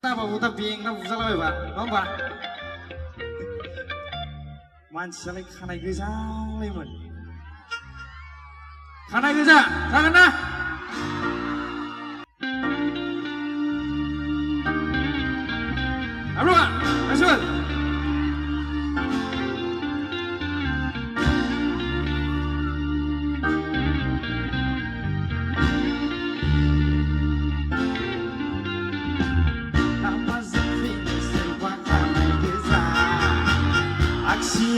Kenapa buta bing, kenapa buta lawe pak? Nompa. Manusia खानाय गोजालायमोन. खानाय गोजा, जागोन ना? Abro pak, kasih.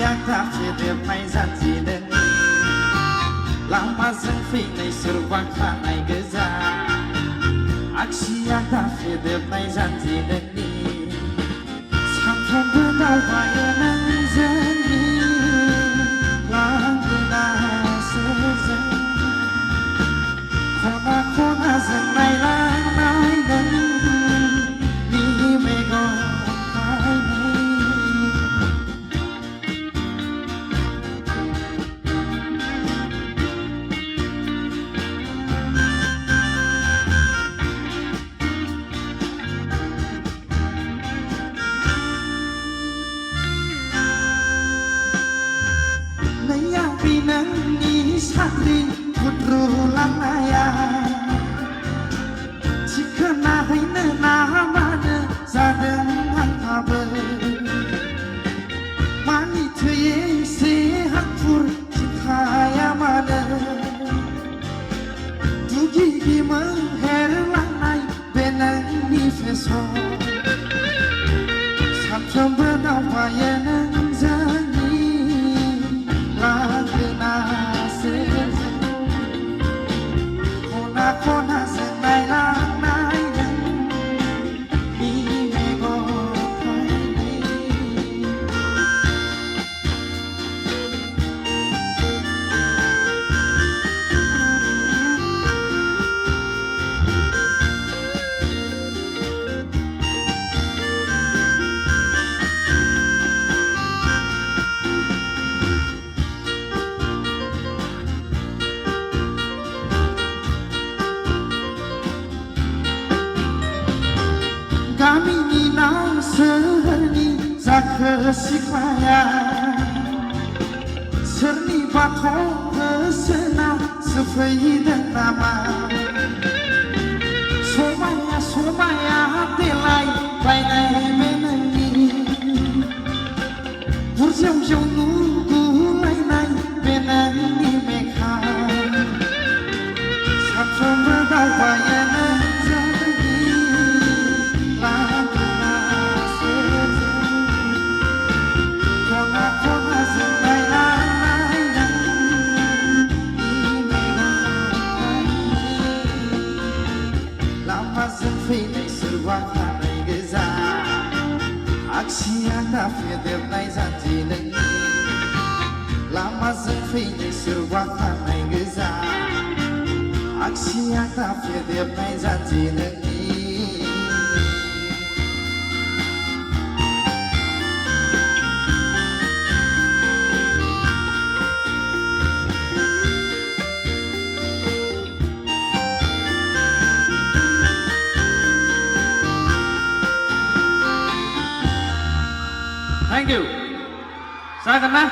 Yang tak fedepnai janji neni Lamazing feinai serba kanai goza Aksi yang tak fedepnai janji neni Samprambo dawayanan janji Langguna sejeng Kona-kona zenai lanai neni Ni megong Sakti puterulang naya Jika nahine namanya Zadeng kabe Mani tuye sehat pur Cikaya mana Dugi mengherlang naik Benang ni feso Sampai benawayanan janji Lagena Kona senai lanai dan Mimego kaini Kami minang serni zakhe siklaya Serni batong kesena sefei dan nama Somaya telai bainai meneni Burjau-jau nunggu lainai meneni mekha Sabtu berdawayanan Feinai serba kanai goza Aksi yang tak fedepnai janji neni Lamazing feinai serba kanai goza Aksi yang tak fedepnai janji neni Thank you. Saya kena.